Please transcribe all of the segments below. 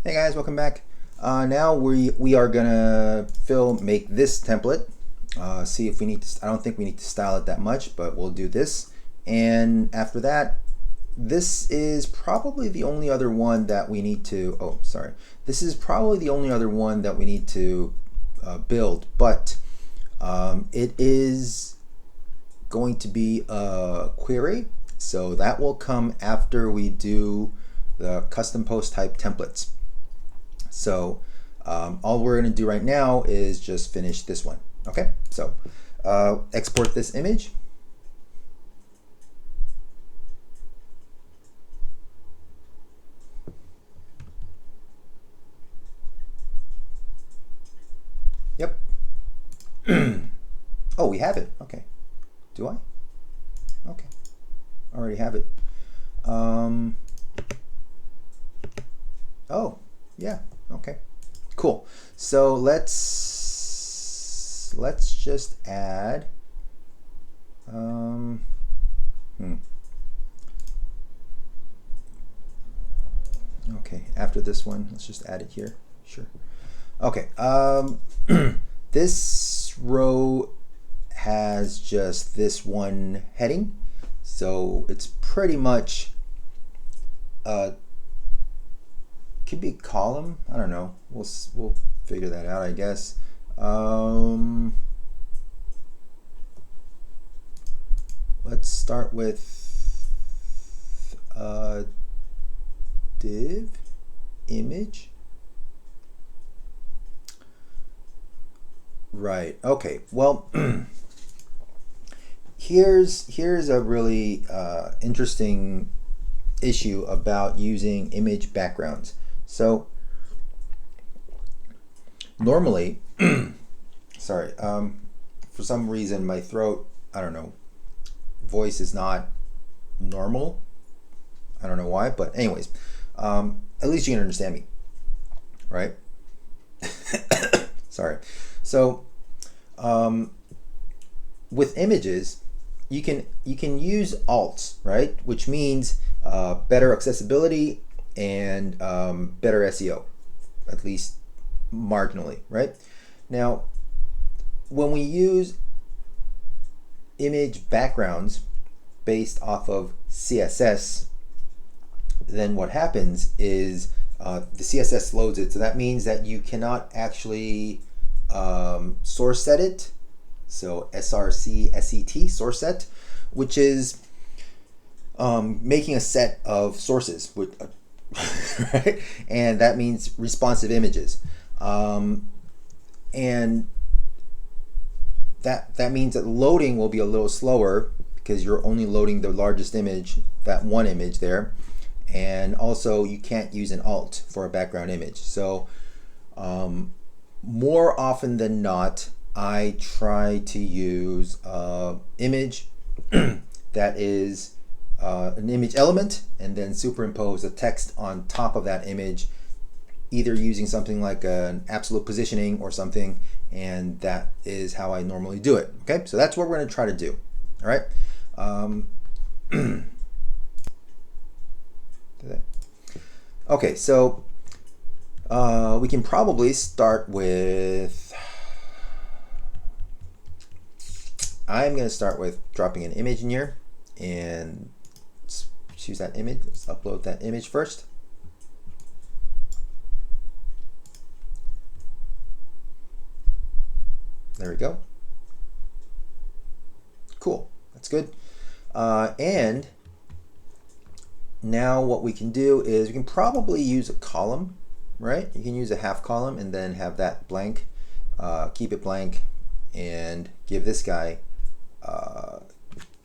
Hey guys, welcome back. Now we are gonna make this template. See if we need to. I don't think we need to style it that much, but we'll do this. And after that, this is probably the only other one that we need to. Oh, sorry. This is probably the only other one that we need to build, but it is going to be a query, so that will come after we do the custom post type templates. So all we're going to do right now is just finish this one. Okay, so export this image. Yep. Oh, we have it. Okay. Do I? Okay. Already have it. Oh, yeah. Okay. Cool. So let's just add okay, after this one, let's just add it here. Sure. Okay. This row has just this one heading, so it's pretty much could be a column. I don't know. We'll figure that out, I guess. Let's start with div image. Right. Okay. Well, here's a really interesting issue about using image backgrounds. So normally, sorry, for some reason my throat, I don't know, voice is not normal. I don't know why, but anyways, at least you can understand me, right? Sorry. So with images, you can use alts, right? Which means better accessibility and better SEO, at least marginally, right? Now, when we use image backgrounds based off of CSS, then what happens is the CSS loads it. So that means that you cannot actually source set it. So src set source set, which is making a set of sources with right? And that means responsive images, and that means that loading will be a little slower because you're only loading the largest image, that one image there, and also you can't use an alt for a background image. So more often than not, I try to use image that is an image element and then superimpose the text on top of that image, either using something like an absolute positioning or something, and that is how I normally do it. Okay, so that's what we're going to try to do. All right. Okay, so we can probably start with, I'm going to start with dropping an image in here and choose that image. Let's upload that image first. There we go. Cool, that's good. And now what we can do is we can probably use a column, right? You can use a half column and then have that blank, keep it blank, and give this guy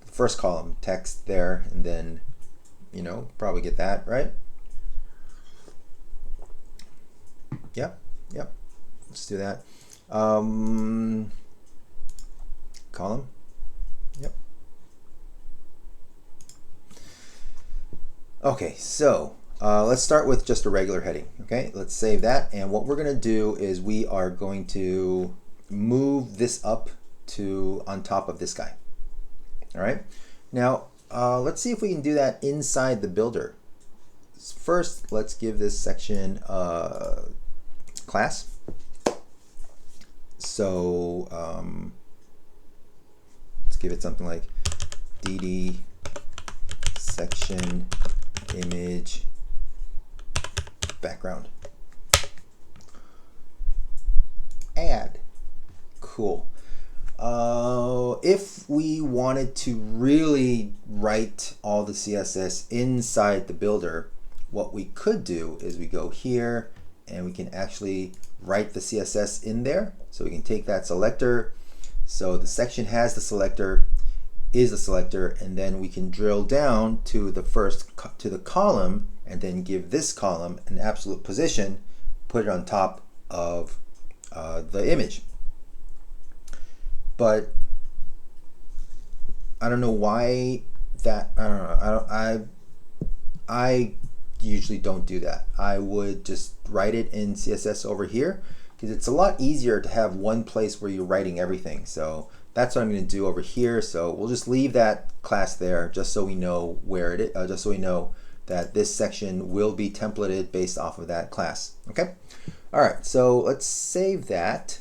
first column text there, and then, you know, probably get that, right? Yep, yep. Let's do that. Column. Yep. Okay, so let's start with just a regular heading. Okay, let's save that. And what we're going to do is we are going to move this up to on top of this guy. All right. Now let's see if we can do that inside the builder. first, let's give this section a class. So let's give it something like dd section image background. Add. Cool. If we wanted to really write all the CSS inside the builder, what we could do is we go here and we can actually write the CSS in there. So we can take that selector. So the section has the selector, is the selector, and then we can drill down to the column and then give this column an absolute position, put it on top of the image. But I don't know why that, I don't know, I usually don't do that. I would just write it in CSS over here because it's a lot easier to have one place where you're writing everything. So that's what I'm going to do over here. So we'll just leave that class there just so we know where it is, just so we know that this section will be templated based off of that class. Okay. All right. So let's save that.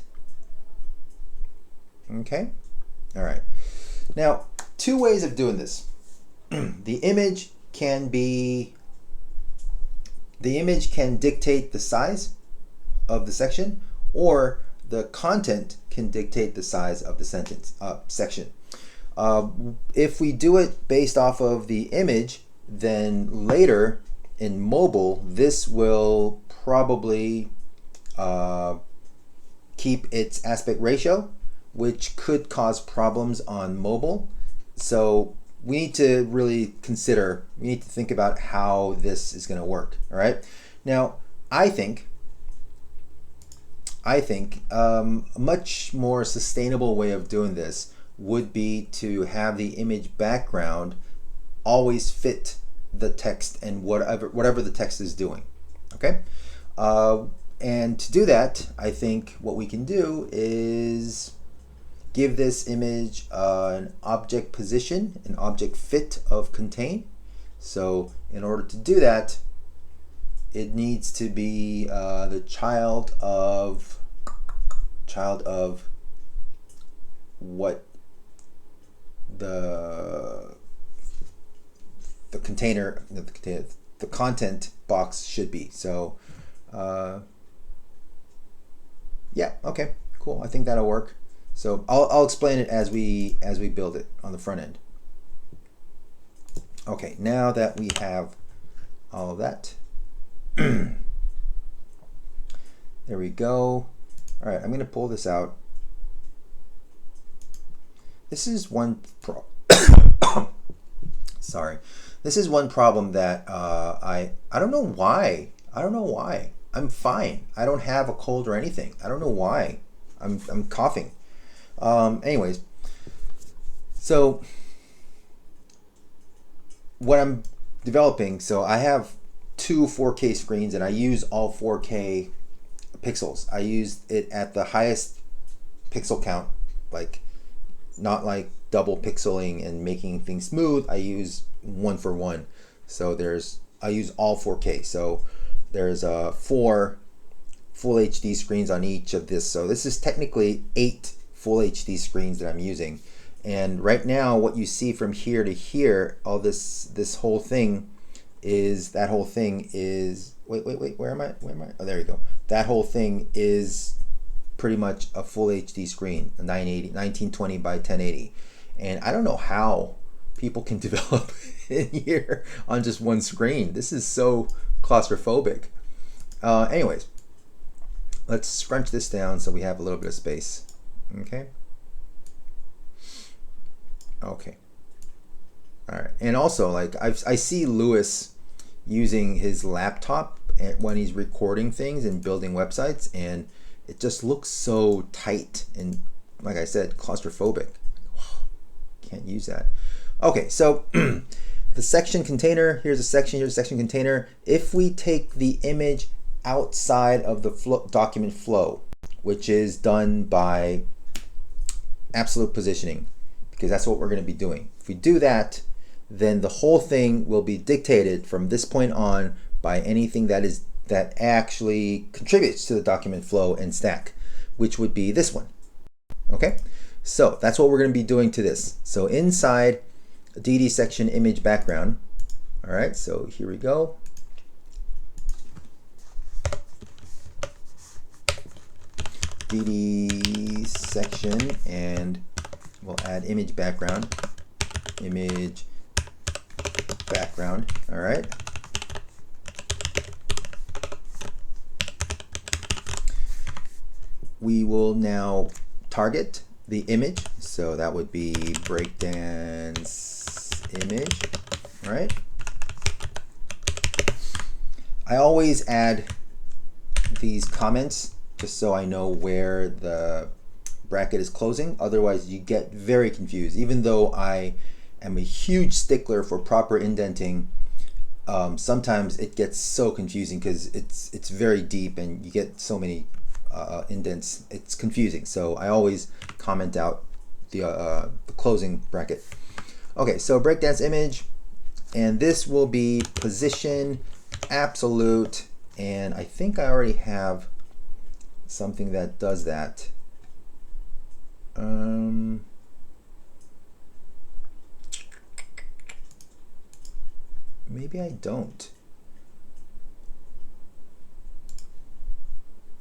Okay. All right. Now, two ways of doing this. The image can dictate the size of the section, or the content can dictate the size of the section. If we do it based off of the image, then later in mobile, this will probably keep its aspect ratio, which could cause problems on mobile. So we need to really consider, we need to think about how this is going to work. All right. Now, I think a much more sustainable way of doing this would be to have the image background always fit the text and whatever the text is doing. Okay. And to do that, I think what we can do is give this image an object position, an object fit of contain. So in order to do that, it needs to be the child of what the container, the content box should be. So yeah, okay, cool. I think that'll work. So I'll explain it as we build it on the front end. Okay, now that we have all of that, there we go. All right, I'm going to pull this out. This is one sorry. This is one problem that I don't know why. I'm fine. I don't have a cold or anything. I don't know why. I'm coughing. Anyways, so what I'm developing, so I have two 4K screens and I use all 4K pixels. I use it at the highest pixel count, like not like double pixeling and making things smooth. I use 1-for-1. So I use all 4K. So there's 4 full HD screens on each of this. So this is technically 8 full HD screens that I'm using. And right now what you see from here to here, all this whole thing is, wait, where am I? Oh, there you go. That whole thing is pretty much a full HD screen, a 1920 by 1080. And I don't know how people can develop in here on just one screen. This is so claustrophobic. Anyways, let's scrunch this down so we have a little bit of space. Okay. Okay. All right. And also, like I see Lewis using his laptop when he's recording things and building websites, and it just looks so tight and, like I said, claustrophobic. Can't use that. Okay, so the section container, here's a section container. If we take the image outside of the document flow, which is done by absolute positioning, because that's what we're going to be doing. If we do that, then the whole thing will be dictated from this point on by anything that actually contributes to the document flow and stack, which would be this one. Okay, so that's what we're going to be doing to this. So inside DD section image background, all right, so here we go. DD section, and we'll add image background, all right. We will now target the image, so that would be breakdance image, right? I always add these comments just so I know where the bracket is closing. Otherwise, you get very confused. Even though I am a huge stickler for proper indenting, sometimes it gets so confusing because it's very deep and you get so many indents. It's confusing. So I always comment out the closing bracket. Okay, so breakdance image, and this will be position absolute, and I think I already have something that does that. Maybe I don't.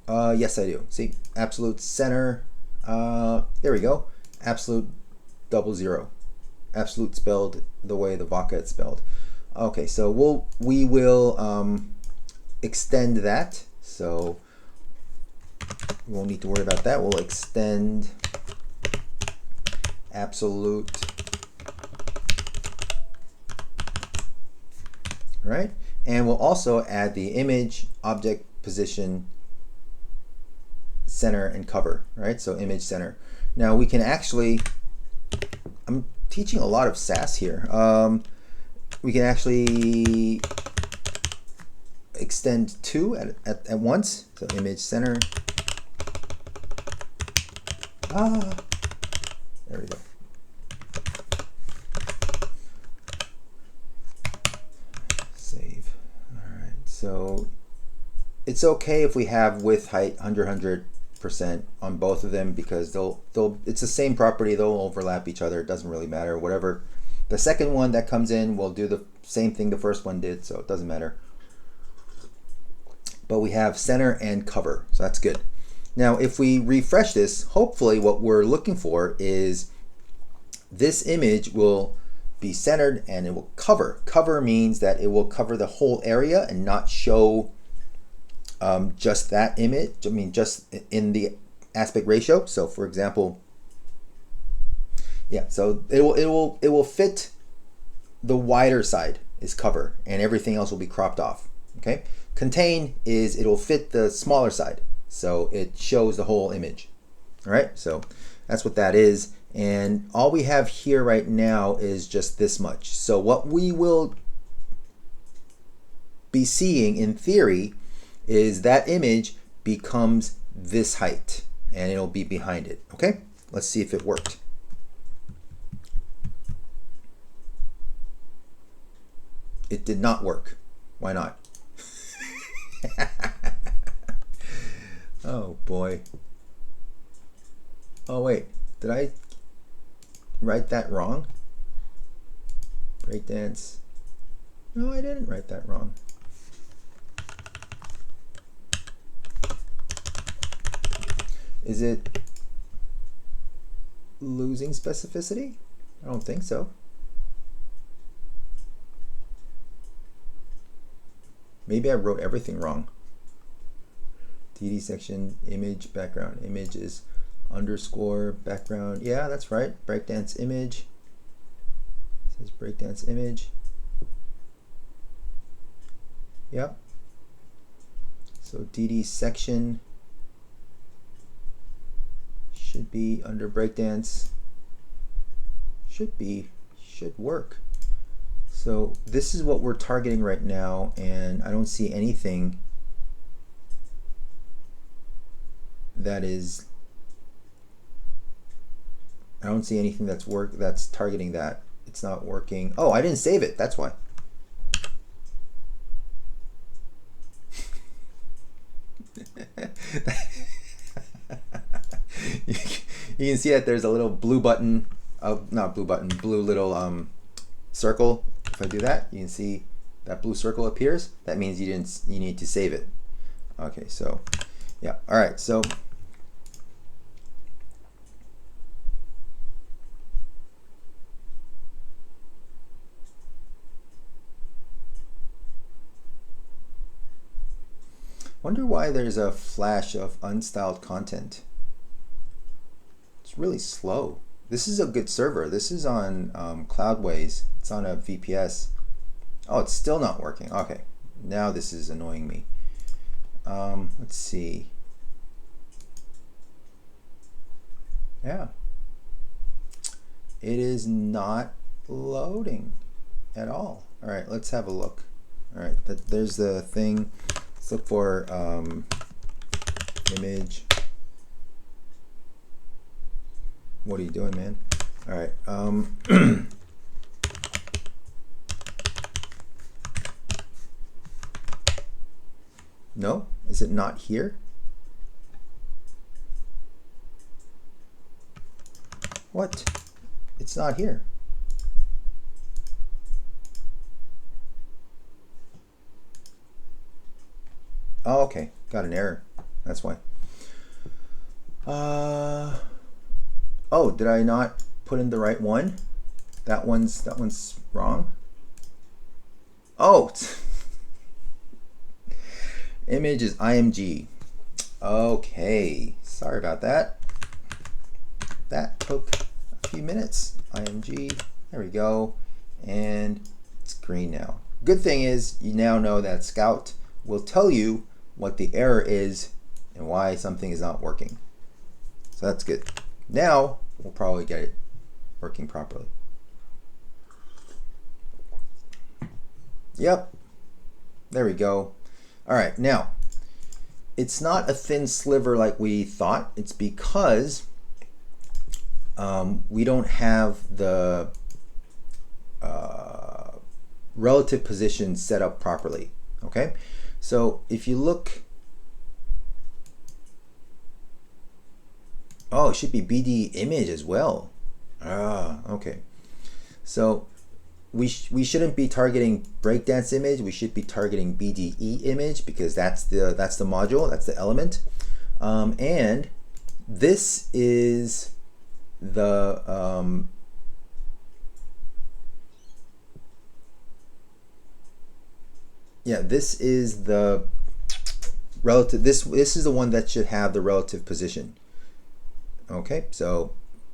Yes, I do. See, absolute center. There we go. Absolute 00. Absolute spelled the way the vodka is spelled. Okay, so we will extend that. So we won't need to worry about that. We'll extend absolute, right? And we'll also add the image, object, position, center, and cover, right? So image, center. Now we can actually, I'm teaching a lot of SAS here. We can actually extend two at once. So image, center. There we go. Save. All right. So it's okay if we have width, height 100% on both of them, because it's the same property. They'll overlap each other. It doesn't really matter. Whatever the second one that comes in will do the same thing the first one did, so it doesn't matter. But we have center and cover, so that's good. Now if we refresh this, hopefully what we're looking for is this image will be centered and it will cover. Cover means that it will cover the whole area and not show just that image. I mean, just in the aspect ratio. So for example, yeah, so it will fit the wider side is cover, and everything else will be cropped off. Okay. Contain is it'll fit the smaller side, so it shows the whole image. All right, so that's what that is. And all we have here right now is just this much. So what we will be seeing in theory is that image becomes this height, and it'll be behind it. Okay, let's see if it worked. It did not work. Why not? Oh boy. Oh wait, did I write that wrong? Breakdance. No, I didn't write that wrong. Is it losing specificity? I don't think so. Maybe I wrote everything wrong. DD section, image, background. Image is underscore background. Yeah, that's right. Breakdance image. It says breakdance image. Yep. So DD section should be under breakdance. Should work. So this is what we're targeting right now, and I don't see anything that is, I don't see anything that's targeting that. It's not working. Oh, I didn't save it, that's why. You can see that there's a little blue button, not blue button, blue little circle. If I do that, you can see that blue circle appears. That means you need to save it. Okay, so yeah, all right, so wonder why there's a flash of unstyled content. It's really slow. This is a good server. This is on Cloudways. It's on a VPS. Oh, it's still not working. Okay, now this is annoying me. Let's see. Yeah, it is not loading at all. All right, let's have a look. All right, there's the thing. Let's look for image. What are you doing, man? All right. No, is it not here? What? It's not here. Oh, okay. Got an error. That's why. Oh, did I not put in the right one? That one's wrong. Oh, image is IMG. Okay, sorry about that. That took a few minutes. IMG, there we go. And it's green now. Good thing is you now know that Scout will tell you what the error is and why something is not working. So that's good. Now we'll probably get it working properly. Yep, there we go. All right, now it's not a thin sliver like we thought. It's because we don't have the relative position set up properly. Okay, so if you look, oh, it should be BD image as well. Okay, so we shouldn't be targeting breakdance image. We should be targeting BDE image because that's the module, that's the element, and this is the this is the relative. This is the one that should have the relative position. Okay, so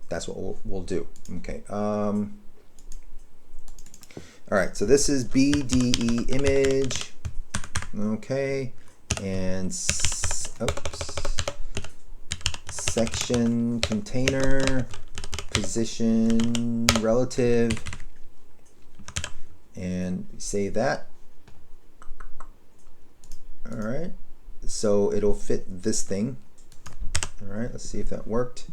that's what we'll do. Okay. All right, so this is BDE image, okay, and section container position relative, and save that. All right, so it'll fit this thing. All right, let's see if that worked.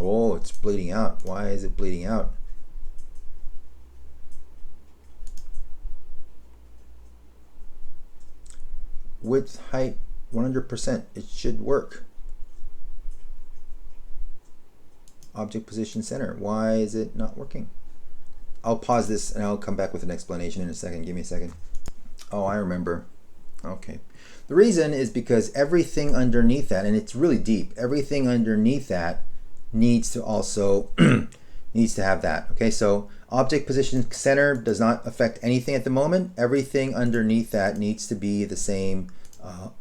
Oh, it's bleeding out. Why is it bleeding out? Width, height, 100%. It should work. Object position center. Why is it not working? I'll pause this and I'll come back with an explanation in a second. Give me a second. Oh, I remember. Okay. The reason is because everything underneath that, and it's really deep, everything underneath that needs to also needs to have that. Okay, so object position center does not affect anything at the moment. Everything underneath that needs to be the same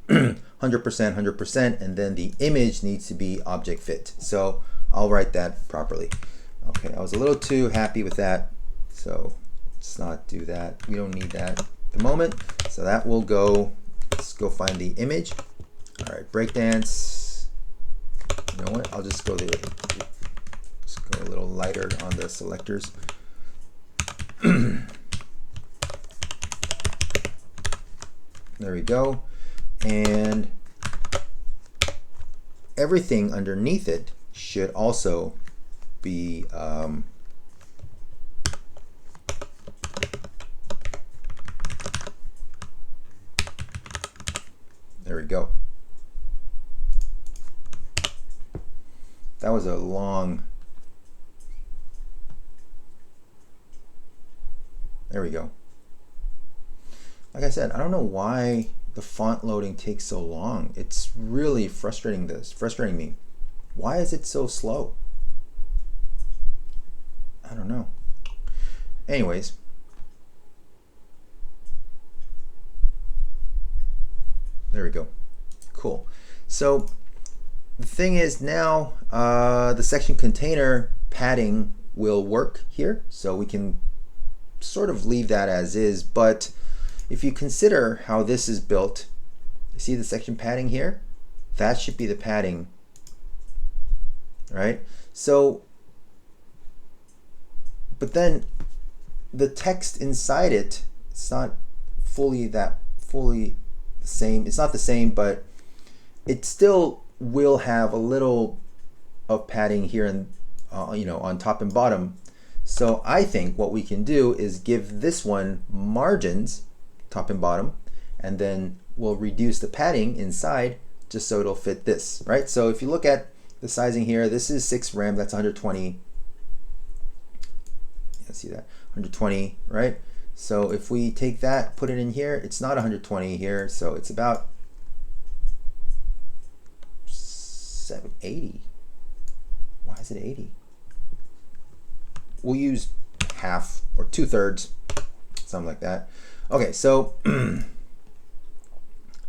100%, 100%, and then the image needs to be object fit. So I'll write that properly. Okay, I was a little too happy with that, so let's not do that. We don't need that at the moment. So that will go. Let's go find the image. All right, breakdance. You know what? I'll just go there. Just go a little lighter on the selectors. There we go. And everything underneath it should also be There we go. That was a long... There we go. Like I said, I don't know why the font loading takes so long. It's really frustrating me. Why is it so slow? I don't know. Anyways. There we go. Cool. So the thing is now the section container padding will work here. So we can sort of leave that as is, but if you consider how this is built, you see the section padding here? That should be the padding, right? So, but then the text inside it, it's not fully the same. It's not the same, but it still will have a little of padding here and you know, on top and bottom. So I think what we can do is give this one margins, top and bottom, and then we'll reduce the padding inside just so it'll fit this, right? So if you look at the sizing here, this is 6 rem, that's 120. Yeah, see that? 120, right? So if we take that, put it in here, it's not 120 here, so it's about 780. Why is it 80? We'll use half or 2/3, something like that. Okay, so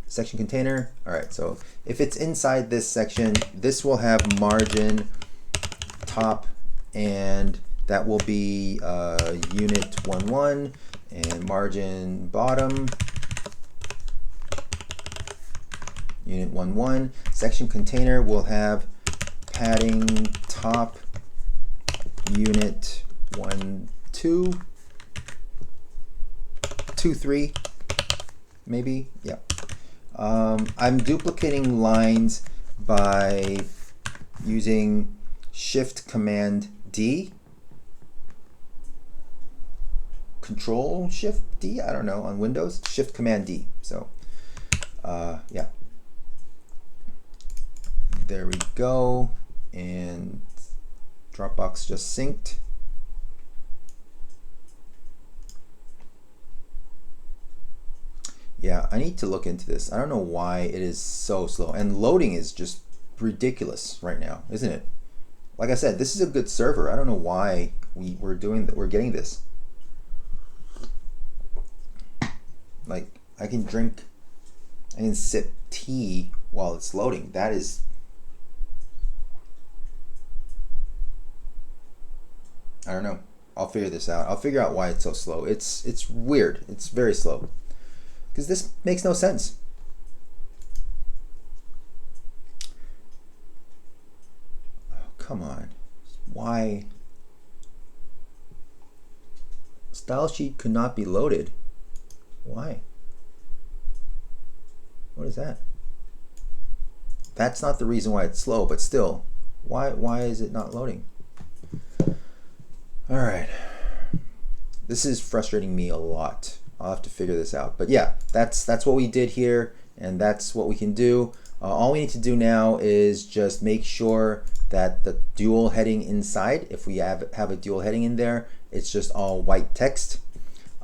section container. All right, so if it's inside this section, this will have margin top, and that will be unit 11, and margin bottom unit 11. Section container will have padding top unit 12, 23, maybe, yeah. I'm duplicating lines by using Shift Command D, Control Shift D, I don't know, on Windows, Shift Command D. So yeah, there we go, and Dropbox just synced. Yeah, I need to look into this. I don't know why it is so slow, and loading is just ridiculous right now, isn't it? Like I said, this is a good server. I don't know why we're getting this. Like, I can sip tea while it's loading. That is, I don't know. I'll figure this out. I'll figure out why it's so slow. It's weird. It's very slow. Because this makes no sense. Oh, come on. Why? Style sheet could not be loaded. Why? What is that? That's not the reason why it's slow, but still, why is it not loading? All right. This is frustrating me a lot. I'll have to figure this out. But yeah, that's what we did here, and that's what we can do. All we need to do now is just make sure that the dual heading inside, if we have a dual heading in there, it's just all white text.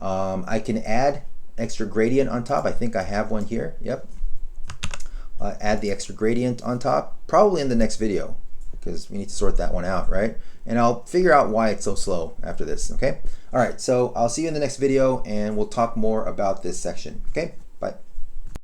I can add extra gradient on top. I think I have one here. Yep. Add the extra gradient on top, probably in the next video, because we need to sort that one out, right? And I'll figure out why it's so slow after this, okay? All right, so I'll see you in the next video, and we'll talk more about this section, okay?